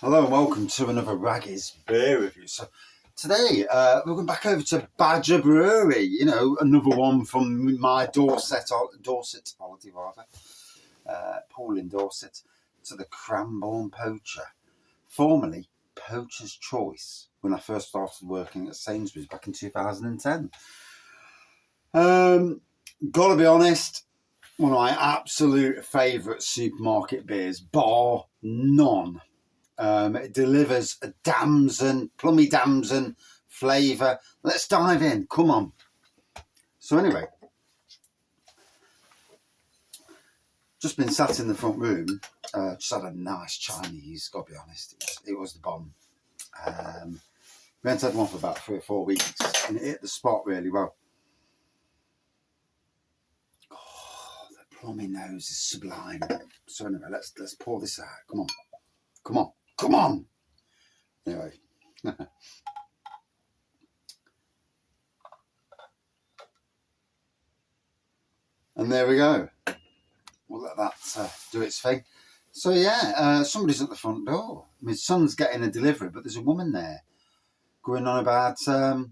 Hello and welcome to another Raggy's Beer Review. So today we're going back over to Badger Brewery, another one from my Dorset holiday rather, pool in Dorset, to the Cranborne Poacher, formerly Poachers Choice, when I first started working at Sainsbury's back in 2010. Gotta be honest, one of my absolute favourite supermarket beers, bar none. It delivers a plummy damson flavour. Let's dive in. Come on. So anyway, just been sat in the front room. Just had a nice Chinese, got to be honest. It was the bomb. We hadn't had one for about 3 or 4 weeks, and it hit the spot really well. Oh, the plummy nose is sublime. So anyway, let's pour this out. Come on. Come on. Come on. Anyway. And there we go. We'll let that do its thing. So yeah, somebody's at the front door. My son's getting a delivery, but there's a woman there going on about, all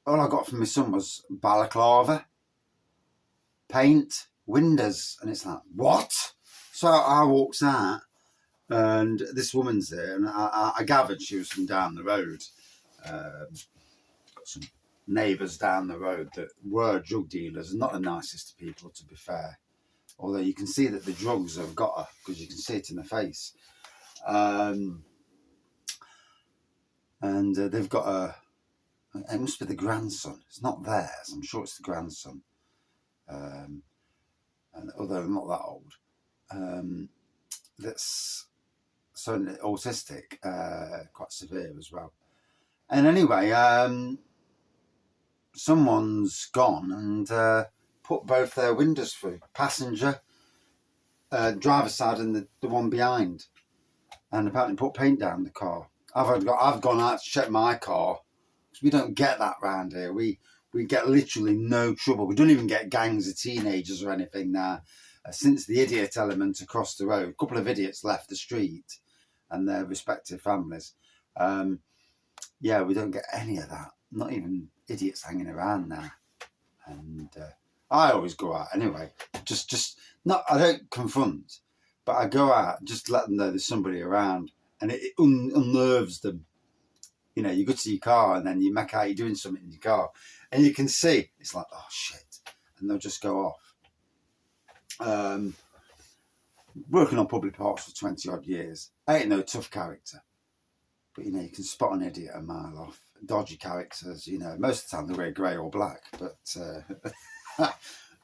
I got from my son was balaclava, paint, windows. And it's like, what? So I walks out and this woman's there, and I gathered she was from down the road. Got some neighbours down the road that were drug dealers, and not the nicest of people, to be fair. Although you can see that the drugs have got her, because you can see it in the face. And they've got it must be the grandson. It's not theirs. I'm sure it's the grandson. And although I'm not that old. That's so autistic, quite severe as well. And anyway, someone's gone and put both their windows through, passenger, driver's side, and the one behind, and apparently put paint down the car. I've gone out to check my car, because we don't get that round here. We get literally no trouble. We don't even get gangs of teenagers or anything now. Since the idiot element across the road, a couple of idiots left the street and their respective families. Yeah, we don't get any of that. Not even idiots hanging around now. And I always go out anyway. Just not. I don't confront, but I go out just to let them know there's somebody around, and it unnerves them. You go to your car and then you make out you're doing something in your car, and you can see it's like, oh shit, and they'll just go off. Working on public parks for 20 odd years, I ain't no tough character, but you can spot an idiot a mile off. Dodgy characters, most of the time they wear grey or black, but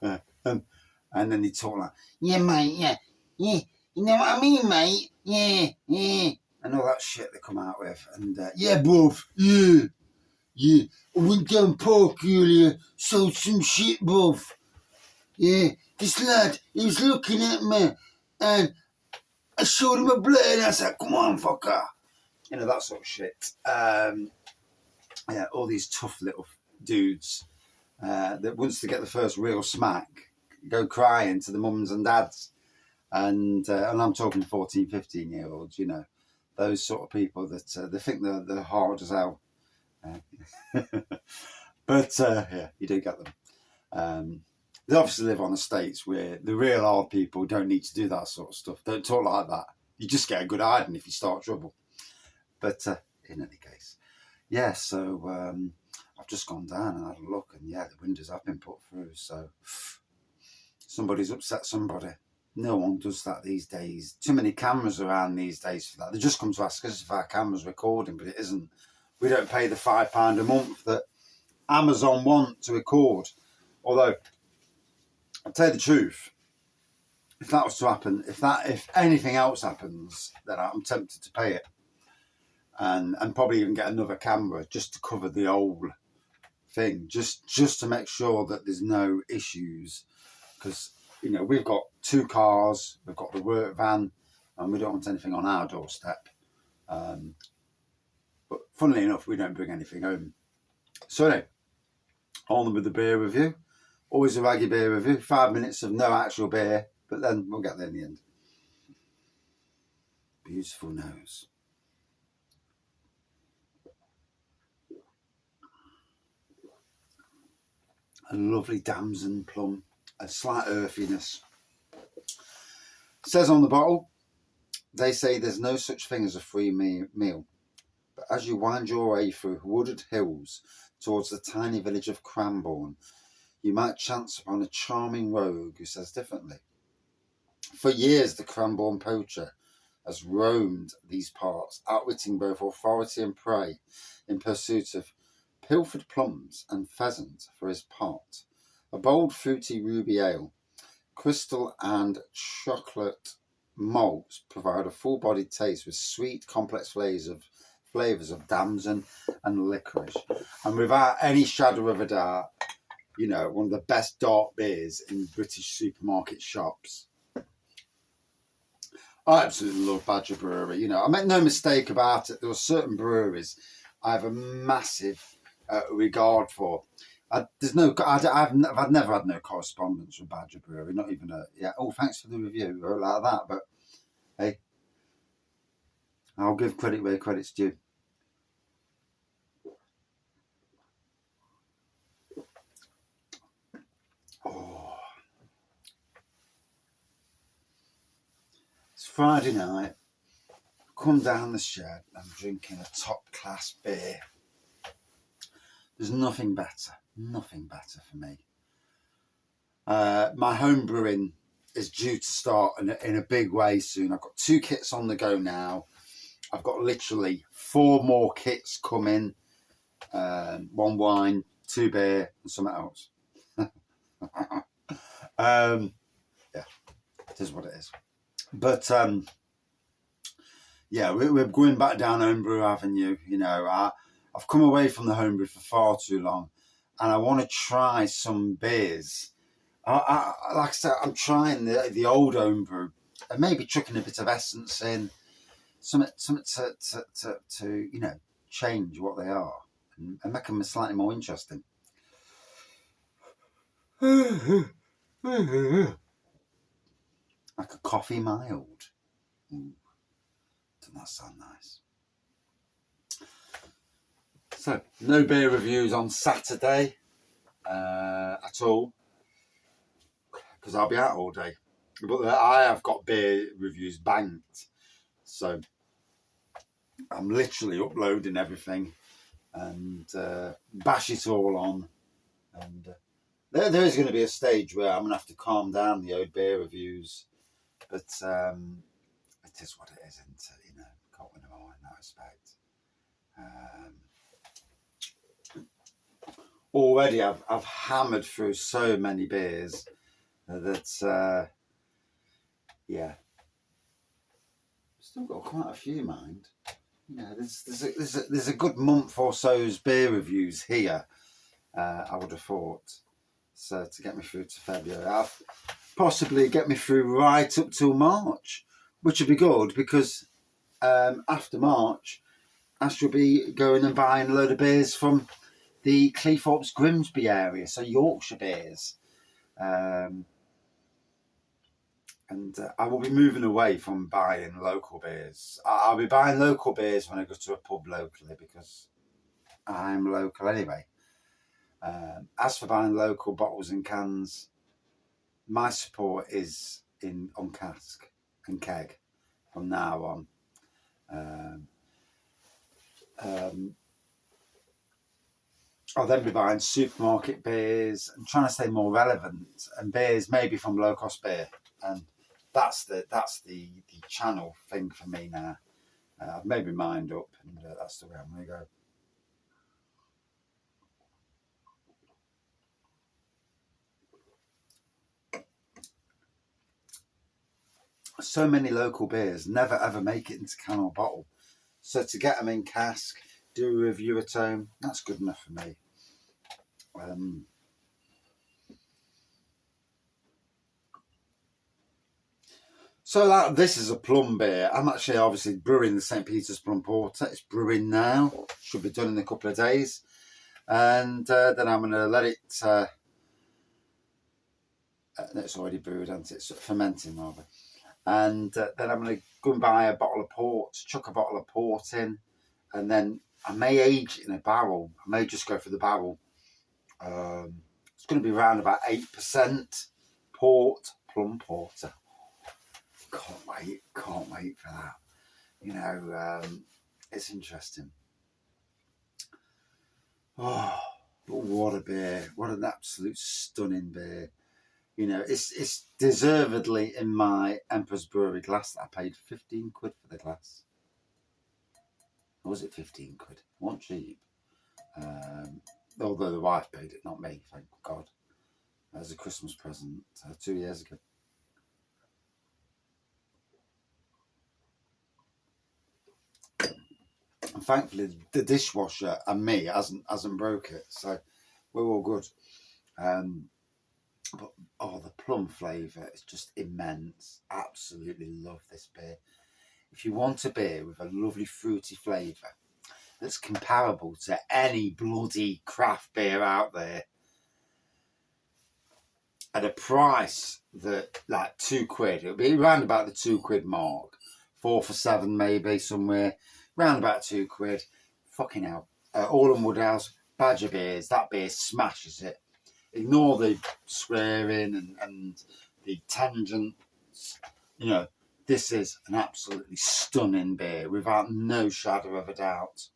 and then they talk like, yeah mate, yeah, you know what I mean mate, yeah, and all that shit they come out with, and yeah bruv, yeah, I went down park earlier, sold some shit bruv, yeah, this lad, he was looking at me, and I showed him a blade, and I said, come on fucker, that sort of shit. Yeah, all these tough little dudes that once they get the first real smack, go crying to the mums and dads. And I'm talking 14, 15-year-olds, those sort of people that they think they're hard as hell. But yeah, you do get them. They obviously live on estates where the real hard people don't need to do that sort of stuff. Don't talk like that. You just get a good hiding if you start trouble. But in any case, yeah, so I've just gone down and had a look, and yeah, the windows have been put through, so somebody's upset somebody. No one does that these days. Too many cameras around these days for that. They just come to ask us if our camera's recording, but it isn't. We don't pay the £5 a month that Amazon want to record. Although, I'll tell you the truth, if that was to happen, if anything else happens, then I'm tempted to pay it. And probably even get another camera just to cover the whole thing, just to make sure that there's no issues. Because, we've got 2 cars, we've got the work van, and we don't want anything on our doorstep. But funnily enough, we don't bring anything home. So anyway, on with the beer review. Always a raggy beer review. 5 minutes of no actual beer, but then we'll get there in the end. beautiful nose. A lovely damson plum, a slight earthiness. It says on the bottle, they say there's no such thing as a free meal. But as you wind your way through wooded hills towards the tiny village of Cranborne, you might chance upon a charming rogue who says differently. For years, the Cranborne Poacher has roamed these parts, outwitting both authority and prey in pursuit of pilfered plums and pheasant for his pot. A bold, fruity ruby ale, crystal and chocolate malts provide a full-bodied taste with sweet, complex flavours of damson and licorice. And without any shadow of a doubt, you know, one of the best dark beers in British supermarket shops. I absolutely love Badger Brewery. You know, I make no mistake about it. There are certain breweries I have a massive regard for. I've never had no correspondence with Badger Brewery, not even oh, thanks for the review, or like that. But hey, I'll give credit where credit's due. Oh, it's Friday night. Come down the shed. I'm drinking a top class beer. There's nothing better for me. My home brewing is due to start in a big way soon. I've got 2 kits on the go now. I've got literally 4 more kits coming. 1 wine, 2 beer, and something else. Yeah, it is what it is. But yeah, we're going back down Homebrew Avenue. You know, I've come away from the homebrew for far too long, and I want to try some beers. Like I said, I'm trying the old homebrew and maybe chucking a bit of essence in, something to you know, change what they are and make them slightly more interesting. Like a coffee mild. Ooh, doesn't that sound nice? So, no beer reviews on Saturday at all, because I'll be out all day. But I have got beer reviews banked, so I'm literally uploading everything and bash it all on. And there is going to be a stage where I'm going to have to calm down the old beer reviews, but it is what it is, isn't it? You know, can't win them all in that respect. Already I've hammered through so many beers that yeah, still got quite a few, mind. You know, there's a good month or so's beer reviews here. I would have thought, so to get me through to February, I'll possibly get me through right up till March, which would be good because after March I shall be going and buying a load of beers from the Cleethorpes Grimsby area, so Yorkshire beers. And I will be moving away from buying local beers. I'll be buying local beers when I go to a pub locally because I'm local anyway. As for buying local bottles and cans, my support is on cask and keg from now on. I'll then be buying supermarket beers and trying to stay more relevant, and beers maybe from low cost beer, and that's the channel thing for me now. I've made my mind up, and that's the way I'm going to go. So many local beers never ever make it into can or bottle, so to get them in cask, do a review at home, that's good enough for me. So this is a plum beer. I'm actually obviously brewing the St. Peter's Plum Porter. It's brewing now. Should be done in a couple of days. And then I'm going to let it... it's already brewed, and it's fermenting rather. And then I'm going to go and buy a bottle of port, chuck a bottle of port in, and then I may age it in a barrel. I may just go for the barrel. It's going to be around about 8% port, plum porter. Can't wait for that. You know, it's interesting. Oh, what a beer. What an absolute stunning beer. You know, it's deservedly in my Emperor's Brewery glass that I paid 15 quid for the glass. Or was it 15 quid? It wasn't cheap. Although the wife paid it, not me, thank God. As a Christmas present 2 years ago. And thankfully, the dishwasher and me hasn't broke it, so we're all good. But the plum flavour is just immense. Absolutely love this beer. If you want a beer with a lovely fruity flavour that's comparable to any bloody craft beer out there, at a price that, like, 2 quid, it'll be around about the 2 quid mark, 4 for 7 maybe, somewhere round about 2 quid. Fucking hell. All in Woodhouse, Badger Beers, that beer smashes it. Ignore the swearing and the tangents. You know, this is an absolutely stunning beer without no shadow of a doubt.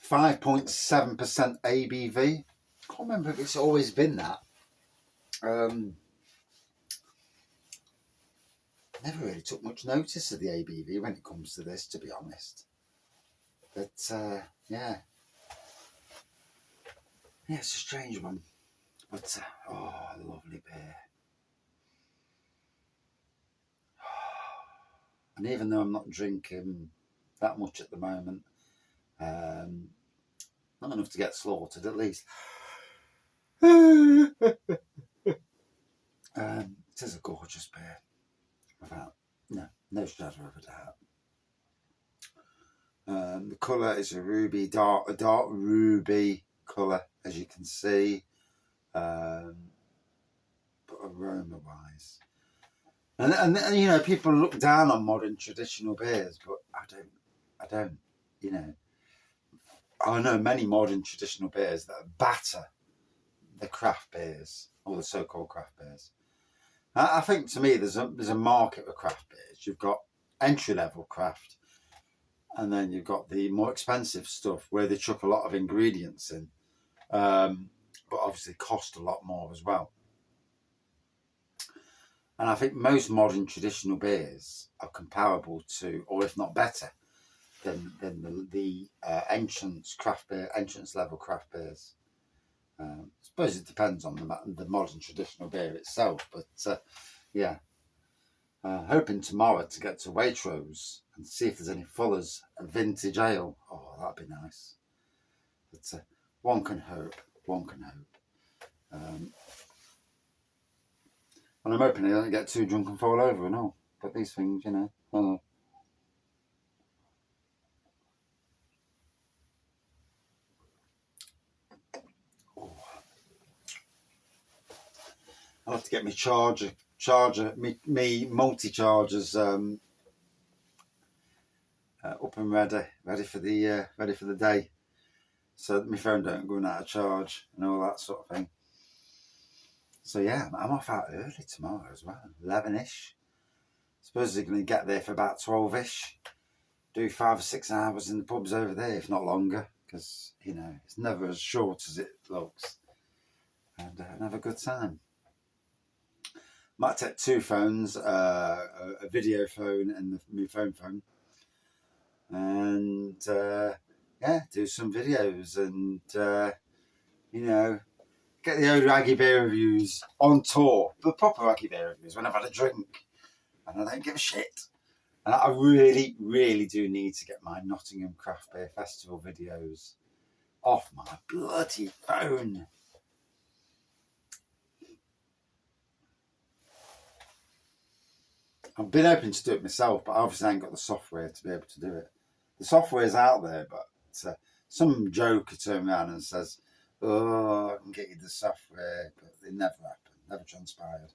.7% ABV. Can't remember if it's always been that. Never really took much notice of the ABV when it comes to this, to be honest. But yeah, it's a strange one. But lovely beer. And even though I'm not drinking that much at the moment, not enough to get slaughtered at least. It is a gorgeous beer, without no shadow of a doubt. The colour is a dark ruby colour, as you can see. But aroma wise, and you know, people look down on modern traditional beers, but I don't. You know, I know many modern traditional beers that batter the craft beers, or the so-called craft beers. I think, to me, there's a market for craft beers. You've got entry-level craft, and then you've got the more expensive stuff where they chuck a lot of ingredients in, but obviously cost a lot more as well. And I think most modern traditional beers are comparable to, or if not better, than the entrance level craft beers. I suppose it depends on the modern traditional beer itself, but yeah. Hoping tomorrow to get to Waitrose and see if there's any Fuller's vintage ale. Oh, that'd be nice. But one can hope. And I'm hoping I don't get too drunk and fall over and all. But these things, you know. I'll have to get my me multi-chargers up and ready for the day, so that my phone don't go out of charge and all that sort of thing. So yeah, I'm off out early tomorrow as well, 11ish. Suppose they're going to get there for about 12ish. Do 5 or 6 hours in the pubs over there, if not longer, because you know it's never as short as it looks, and have a good time. Might take 2 phones, a video phone and my phone, and do some videos and you know, get the old Aggie beer reviews on tour, the proper Aggie beer reviews when I've had a drink and I don't give a shit. And I really, really do need to get my Nottingham Craft Beer Festival videos off my bloody phone. I've been hoping to do it myself, but I obviously ain't got the software to be able to do it. The software's out there, but Some joker turned around and says, "Oh, I can get you the software," but it never happened, never transpired.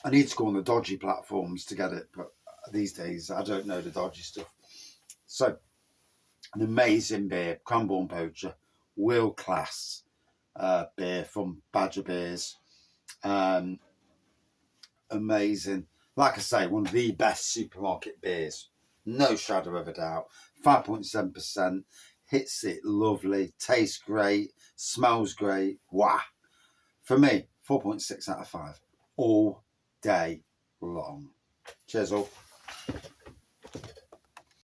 I need to go on the dodgy platforms to get it, but these days I don't know the dodgy stuff. So, an amazing beer, Cranborne Poacher, world class beer from Badger Beers. Amazing. Like I say, one of the best supermarket beers. No shadow of a doubt. 5.7%. Hits it lovely. Tastes great. Smells great. Wow. For me, 4.6 out of 5. All day long. Cheers all.